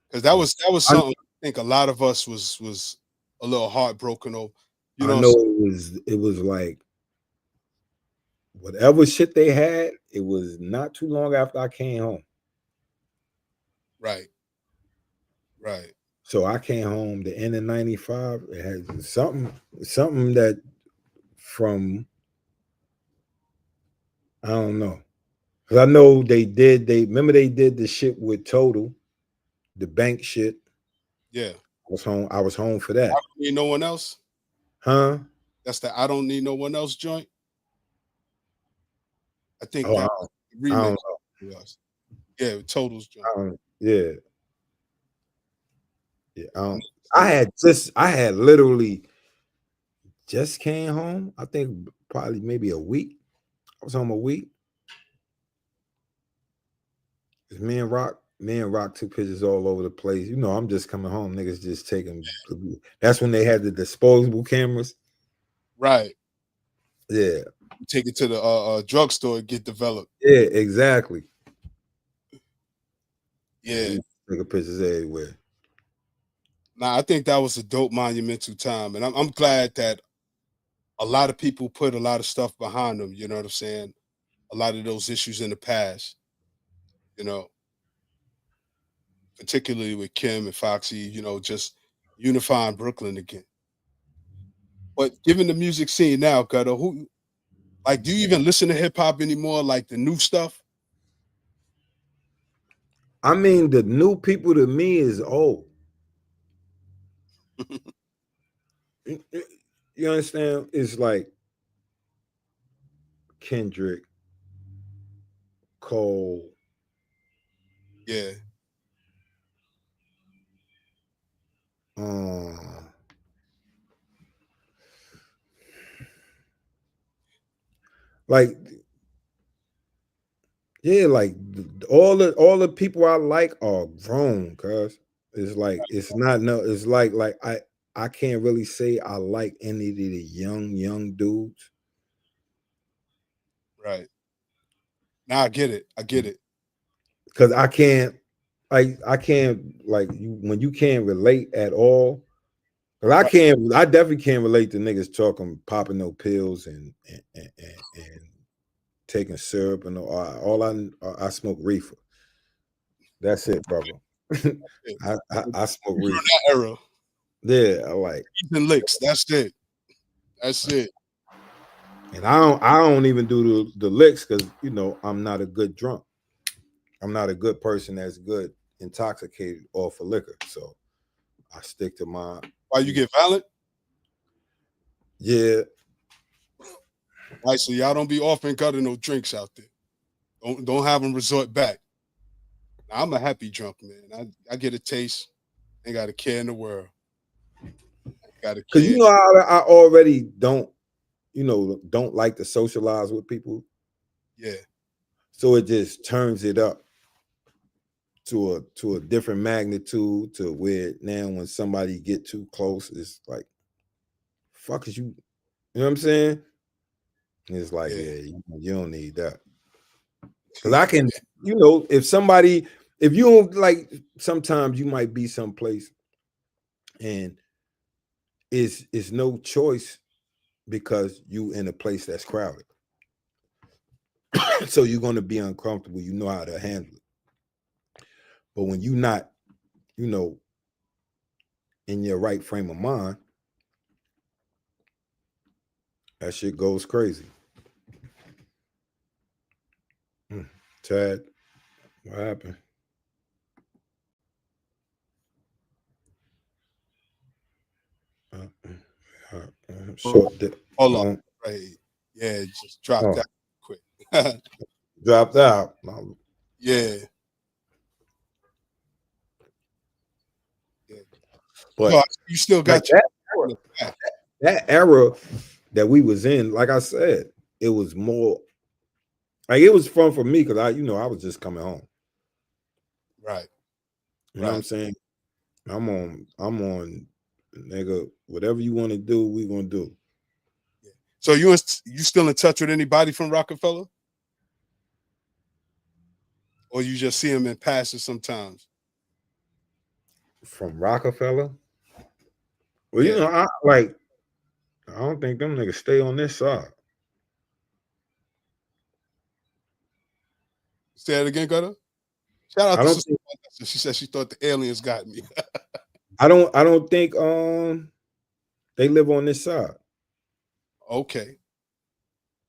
Because that was something I think a lot of us was a little heartbroken over. I know it was like whatever shit they had, it was not too long after I came home. Right. So I came home the end of 95. It had something that from, I don't know. Because I know they did the shit with Total, the bank shit. Yeah. I was home for that. I don't need no one else? Huh? That's the I Don't Need No One Else joint? I think that was the remix was. Yeah, Total's joint. Yeah. I had literally just came home. I think probably maybe a week. I was home a week. Me and Rock took pictures all over the place. You know, I'm just coming home. Niggas just taking. That's when they had the disposable cameras. Right. Yeah. Take it to the drugstore and get developed. Yeah, exactly. Yeah. Taking pictures everywhere. Nah, I think that was a dope monumental time. And I'm glad that a lot of people put a lot of stuff behind them. You know what I'm saying? A lot of those issues in the past, you know, particularly with Kim and Foxy, you know, just unifying Brooklyn again. But given the music scene now, Gutta, who, like, do you even listen to hip hop anymore? Like the new stuff? I mean, the new people to me is old. You understand? It's like Kendrick, Cole. Yeah. Like, yeah, like all the people I like are grown, cuz it's like it's not no, it's like I can't really say I like any of the young dudes. Right. Now I get it. I get it. Cause I can't like you when you can't relate at all. Cause I definitely can't relate to niggas talking popping no pills and taking syrup and all I smoke reefer. That's it, brother. I smoke reefer. That era. Yeah, I like Even licks. That's it. That's it. And I don't even do the licks because you know I'm not a good drunk. I'm not a good person that's good intoxicated off of liquor. So I stick to my. Why you get violent? Yeah. Right. So y'all don't be offering Gutta no drinks out there. Don't have them resort back. Now, I'm a happy drunk, man. I get a taste. Ain't got a care in the world. Got a care. Because you know I already don't like to socialize with people. Yeah. So it just turns it up to a different magnitude to where now when somebody get too close, it's like, fuck is you? You know what I'm saying? And it's like, yeah you don't need that. Because I can, if you don't like, sometimes you might be someplace and it's no choice because you in a place that's crowded. So you're going to be uncomfortable. You know how to handle it. But when you're not, in your right frame of mind, that shit goes crazy. Chad, what happened? Hold on. Right. Yeah, just dropped out quick. Dropped out. Yeah. But no, you still got that era that we was in, like I said, it was more like it was fun for me because I was just coming home. Right. You know what I'm saying? I'm on nigga, whatever you want to do, we gonna do. Yeah. So you still in touch with anybody from Rockefeller? Or you just see them in passing sometimes? From Rockefeller? Well, I don't think them niggas stay on this side. Say that again, Gutta? Shout out to Sister. She said she thought the aliens got me. I don't think they live on this side. Okay.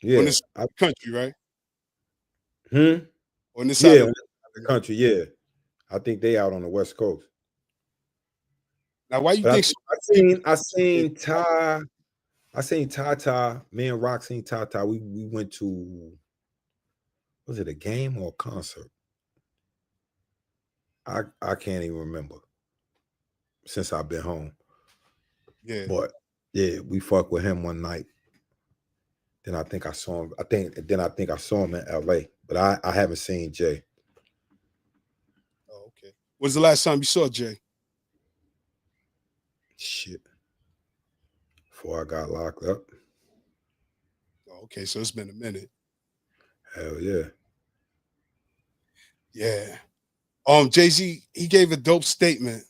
Yeah. On this country, right? On this side of the country, yeah. I think they out on the West Coast. Now, why you think I seen Ty, me and Rock seen Ty. We went to, was it a game or a concert? I can't even remember since I've been home. Yeah. But Yeah, we fucked with him one night. Then I think I saw him. I think I saw him in LA, but I haven't seen Jay. Oh, okay. When's the last time you saw Jay? Shit. Before I got locked up. Oh, okay, so it's been a minute. Hell yeah. Yeah. Jay-Z, he gave a dope statement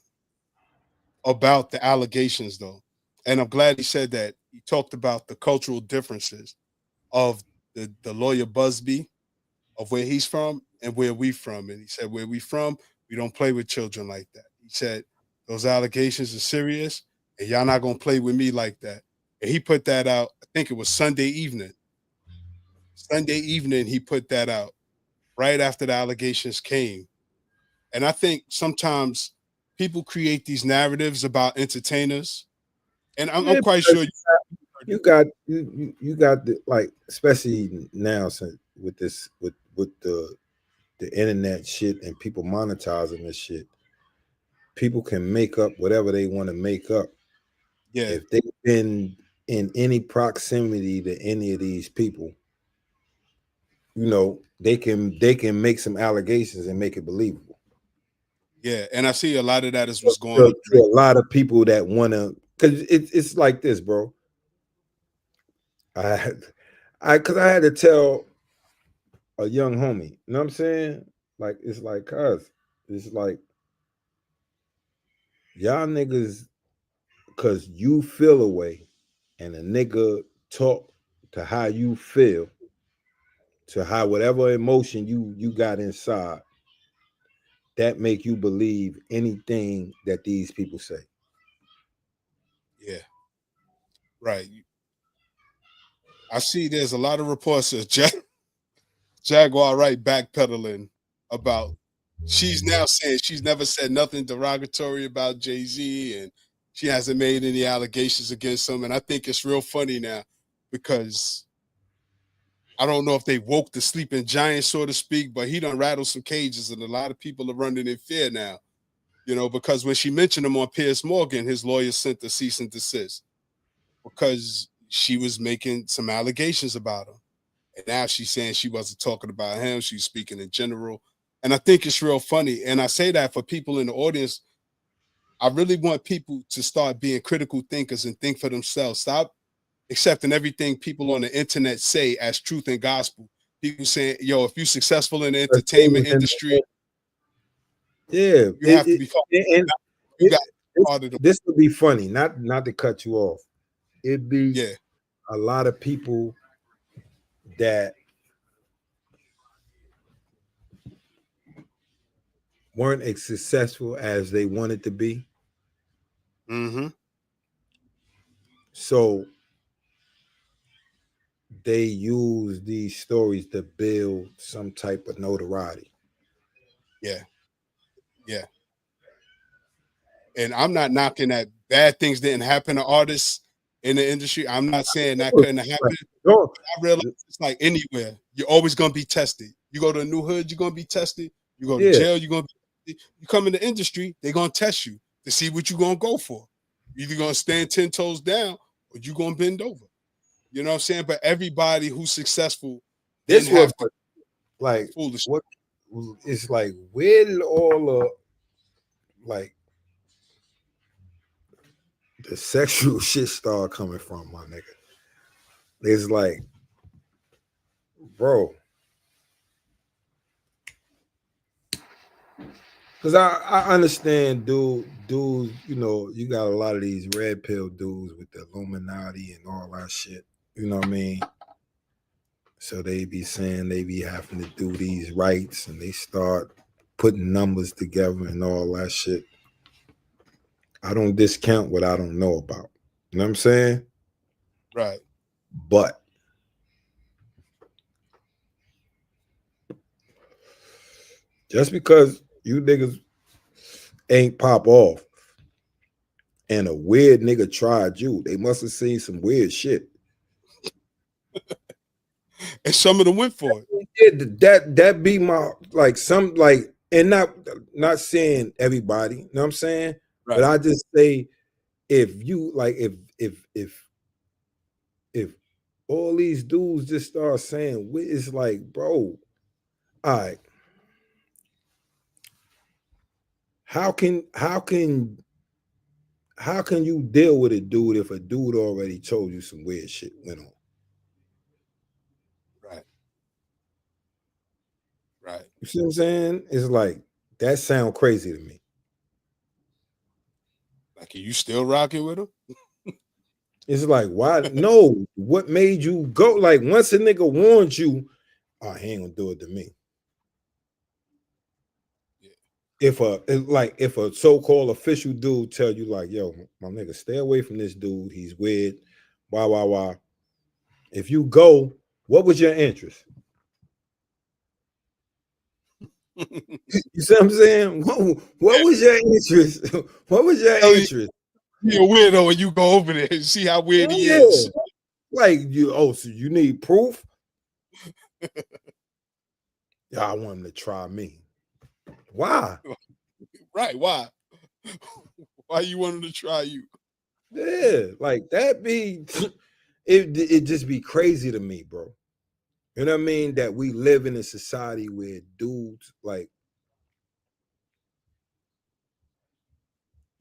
about the allegations, though. And I'm glad he said that. He talked about the cultural differences of the lawyer Busby, of where he's from and where we from. And he said, where we from, we don't play with children like that. He said, those allegations are serious, and y'all not going to play with me like that. And he put that out, I think it was Sunday evening. Sunday evening, he put that out right after the allegations came. And I think sometimes people create these narratives about entertainers. And I'm quite sure you got the, like, especially now, since with the internet shit and people monetizing this shit, people can make up whatever they want to make up. Yeah. If they've been in any proximity to any of these people, you know, they can make some allegations and make it believable. Yeah, and I see a lot of that is what's going on. To a lot of people that want to, because it's like this, bro. I had to tell a young homie, you know what I'm saying? Like, it's like, it's like, y'all niggas, because you feel a way and a nigga talk to how you feel, to how whatever emotion you got inside, that make you believe anything that these people say. Yeah. Right. I see there's a lot of reports of Jaguar Wright backpedaling about, she's now saying she's never said nothing derogatory about Jay-Z, and she hasn't made any allegations against him. And I think it's real funny now, because I don't know if they woke the sleeping giant, so to speak, but he done rattled some cages, and a lot of people are running in fear now, you know, because when she mentioned him on Piers Morgan, his lawyer sent a cease and desist because she was making some allegations about him. And now she's saying she wasn't talking about him. She's speaking in general. And I think it's real funny. And I say that for people in the audience. I really want people to start being critical thinkers and think for themselves. Stop accepting everything people on the internet say as truth and gospel. People saying, yo, if you're successful in the entertainment industry, yeah, you have to be part of the. This would be funny, not to cut you off. It'd be a lot of people that weren't as successful as they wanted to be. Mm-hmm. So they use these stories to build some type of notoriety. Yeah. Yeah. And I'm not knocking that bad things didn't happen to artists in the industry. I'm not saying that couldn't happen. I realize it's like anywhere. You're always going to be tested. You go to a new hood, you're going to be tested. You go to jail, you're going to be tested. You come in the industry, they're going to test you to see what you're going to go for. You're either going to stand 10 toes down or you're going to bend over. You know what I'm saying? But everybody who's successful, this was like foolish. What it's like, where did all the like the sexual shit start coming from, my nigga? It's like, bro, because I understand, dudes, you know, you got a lot of these red pill dudes with the Illuminati and all that shit, you know what I mean? So they be saying they be having to do these rights, and they start putting numbers together and all that shit. I don't discount what I don't know about. You know what I'm saying? Right. But just because you niggas ain't pop off and a weird nigga tried you, they must have seen some weird shit. And some of them went for it. Yeah, that be my, like, some, like, and not saying everybody, you know what I'm saying? Right. But I just say, if you, like, if all these dudes just start saying, it's like, bro, all right, how can you deal with a dude if a dude already told you some weird shit went on? Right. You see what I'm saying? It's like, that sound crazy to me. Like, are you still rocking with him? It's like, why? No, what made you go? Like, once a nigga warned you, oh, he ain't gonna do it to me. Yeah. If a so-called official dude tell you, like, yo, my nigga, stay away from this dude, he's weird, why. If you go, what was your interest? You see what I'm saying? What was your interest? What was your interest? You're a weirdo when you go over there and see how weird he Yeah. is. Like, so you need proof? Yeah, I want him to try me. Why? Right, why? Why you want him to try you? Yeah, like that it just be crazy to me, bro. You know what I mean? That we live in a society where dudes like,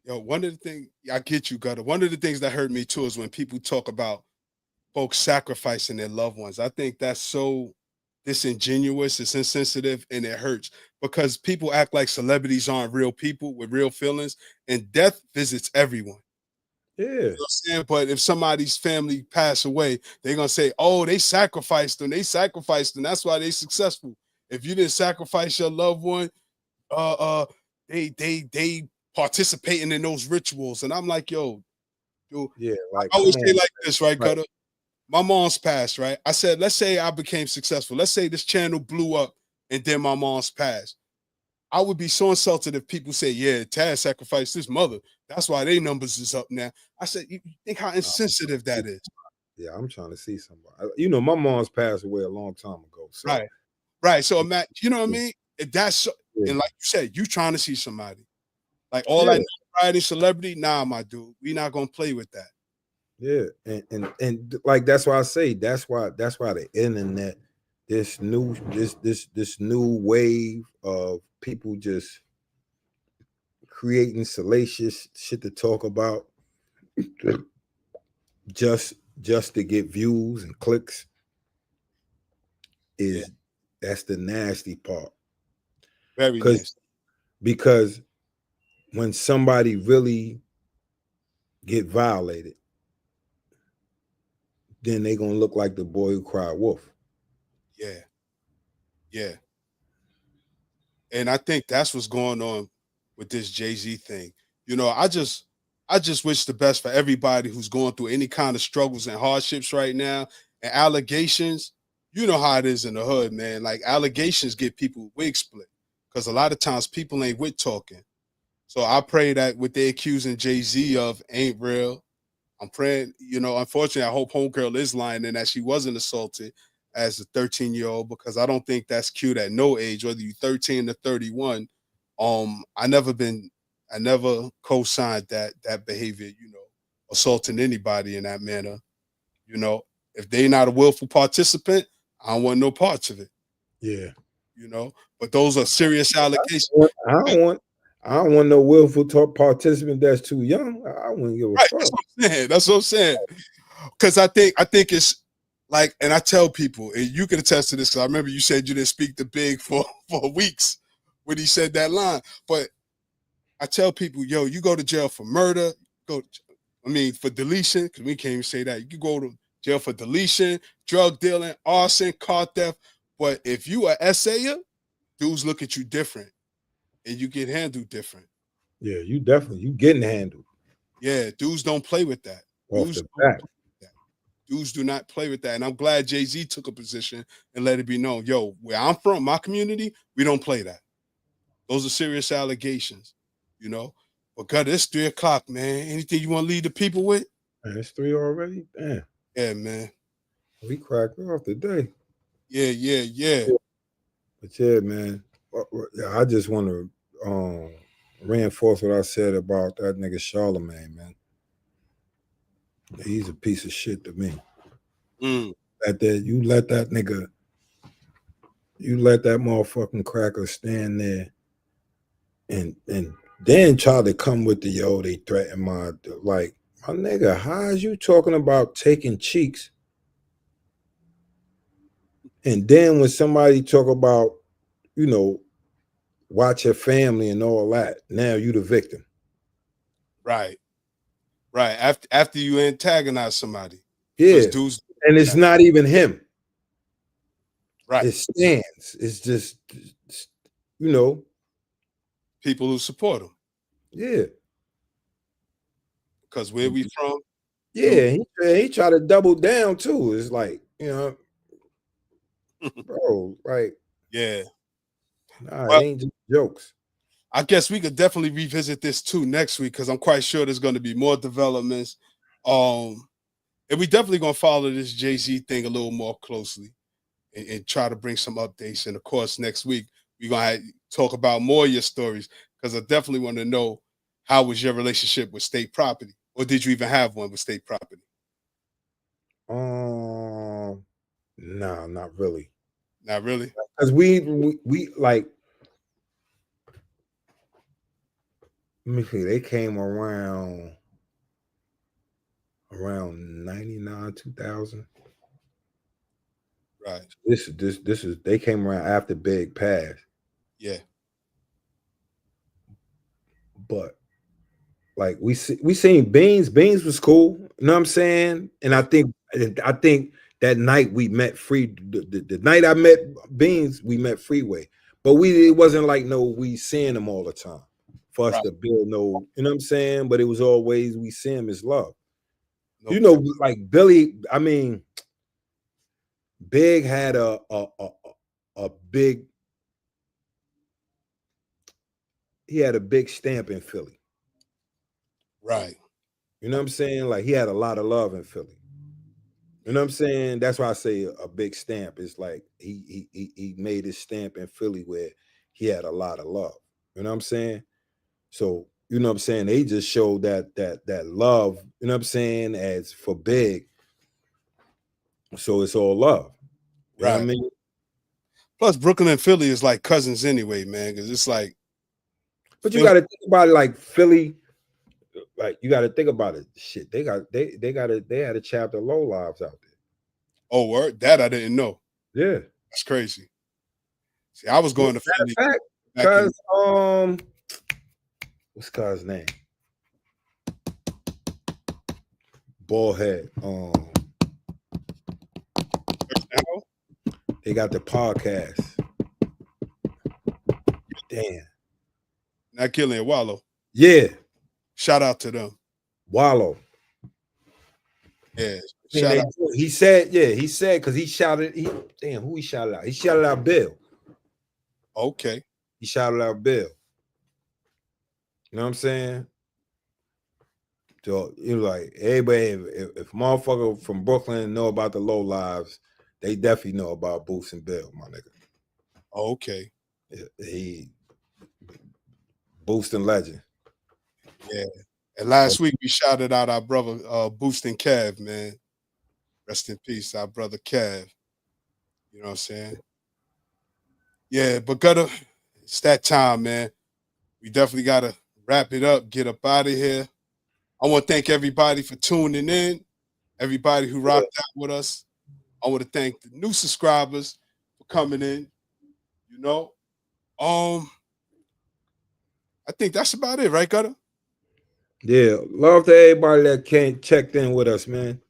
yo, one of the things, I get you, Gutter. One of the things that hurt me too is when people talk about folks sacrificing their loved ones. I think that's so disingenuous, it's insensitive, and it hurts because people act like celebrities aren't real people with real feelings, and death visits everyone. yeah. You know what I'm saying? But if somebody's family pass away, they're gonna say, oh, they sacrificed them. That's why they successful. If you didn't sacrifice your loved one, they participating in those rituals. And I'm like, yo, dude, Yeah, like I always say on, like this, right, right. Gutter? My mom's passed, right? I said, let's say I became successful. Let's say this channel blew up and then my mom's passed. I would be so insulted if people say, yeah, Taz sacrificed his mother. That's why their numbers is up now. I said, you think how insensitive that is? Yeah, I'm trying to see somebody. You know, my mom's passed away a long time ago. So. Right. So, Matt, you know what I mean? That's Yeah. And like you said, you trying to see somebody. Like all that notoriety, celebrity, nah, my dude. We not gonna play with that. Yeah, and like that's why I say that's why the internet, this new wave of people just creating salacious shit to talk about just to get views and clicks is that's the nasty part. Very nasty. Because when somebody really get violated, then they gonna look like the boy who cried wolf. Yeah. And I think that's what's going on with this Jay-Z thing. You know, I just wish the best for everybody who's going through any kind of struggles and hardships right now. And allegations, you know how it is in the hood, man. Like allegations get people wig split because a lot of times people ain't with talking. So I pray that what they accusing Jay-Z of ain't real. I'm praying, you know, unfortunately, I hope homegirl is lying and that she wasn't assaulted as a 13-year-old, because I don't think that's cute at no age, whether you're 13 or 31. I never co-signed that behavior, you know, assaulting anybody in that manner. You know, if they not a willful participant, I don't want no parts of it. Yeah. You know, but those are serious allegations. I don't want no willful participant that's too young. I wouldn't give a fuck. That's what I'm saying. Because I think it's like, and I tell people, and you can attest to this, because I remember you said you didn't speak to Big for weeks when he said that line. But I tell people, yo, you go to jail for murder, for deletion, because we can't even say that. You can go to jail for deletion, drug dealing, arson, car theft. But if you are essayer, dudes look at you different. And you get handled different. Yeah, you getting handled. Yeah, dudes don't play with that. Dudes do not play with that. And I'm glad Jay-Z took a position and let it be known. Yo, where I'm from, my community, we don't play that. Those are serious allegations, you know. But God, it's 3:00, man. Anything you want to leave the people with? Man, it's 3 already? Damn. Yeah, man. We cracked off today. Yeah. But yeah, man. I just want to reinforce what I said about that nigga Charlemagne, man. He's a piece of shit to me. Mm. You let that nigga, you let that motherfucking cracker stand there and then try to come with the they threaten my nigga, how is you talking about taking cheeks? And then when somebody talk about, watch your family and all that, now you the victim. Right. After you antagonize somebody. Yeah. Dudes, and it's not even him. Right. It stands. It's just, people who support him. Yeah. Because where we from? Yeah, he tried to double down too. It's like, bro, like, yeah. Nah, it ain't just jokes. I guess we could definitely revisit this too next week because I'm quite sure there's going to be more developments. And we definitely going to follow this Jay-Z thing a little more closely and try to bring some updates. And of course, next week, we're going to talk about more of your stories because I definitely want to know how was your relationship with state property, or did you even have one with state property? No, not really. Not really? Because we like, let me see, they came around 99, 2000. Right. This is they came around after Big passed. Yeah. But like we seen Beans. Beans was cool. You know what I'm saying? And I think that night we met the night I met Beans, we met Freeway. But it wasn't like we seeing him all the time for us to build you know what I'm saying? But it was always we see him as love. Like Billy, I mean, Big had a big, he had a big stamp in Philly. Right. You know what I'm saying? Like he had a lot of love in Philly. You know what I'm saying? That's why I say a big stamp. It's like he made his stamp in Philly where he had a lot of love. You know what I'm saying? So, you know what I'm saying? They just showed that love, you know what I'm saying, as for Big. So it's all love. You know what I mean? Plus, Brooklyn and Philly is like cousins anyway, man, because it's like. But you got to think about it like Philly. Like you got to think about it. Shit, they had a chapter Low Lives out there. Oh, word? That I didn't know. Yeah, that's crazy. See, I was going to Philly. Because what's Cuz's name? Ballhead. They got the podcast. Damn. Not Killing Wallow. Yeah. Shout out to them. Wallow. Yeah. Shout out. He said, because he shouted, who he shouted out? He shouted out Bill. Okay. He shouted out Bill. You know what I'm saying? So like everybody, if motherfucker from Brooklyn know about the Low Lives, they definitely know about Boots and Bill, my nigga. Okay. He Boost and legend. Yeah. And last week we shouted out our brother Boost and Kev, man. Rest in peace, our brother Kev. You know what I'm saying? Yeah, but it's that time, man. We definitely gotta wrap it up, get up out of here. I want to thank everybody for tuning in, everybody who rocked out with us. I want to thank the new subscribers for coming in. You know, I think that's about it, right, Gutter? Yeah, love to everybody that checked in with us, man.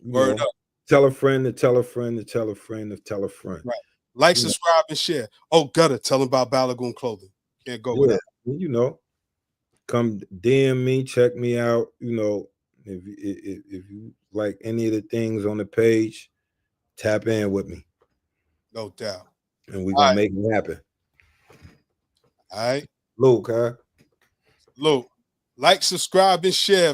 Word up. Tell a friend to tell a friend to tell a friend to tell a friend. Right. Like, subscribe, and share. Oh, Gutter, tell them about Balagoon Clothing. Can't go without. You know, come DM me, check me out. You know, if you like any of the things on the page, tap in with me. No doubt. And we're going to make it happen. All right. Luke, huh? Luke, like, subscribe, and share.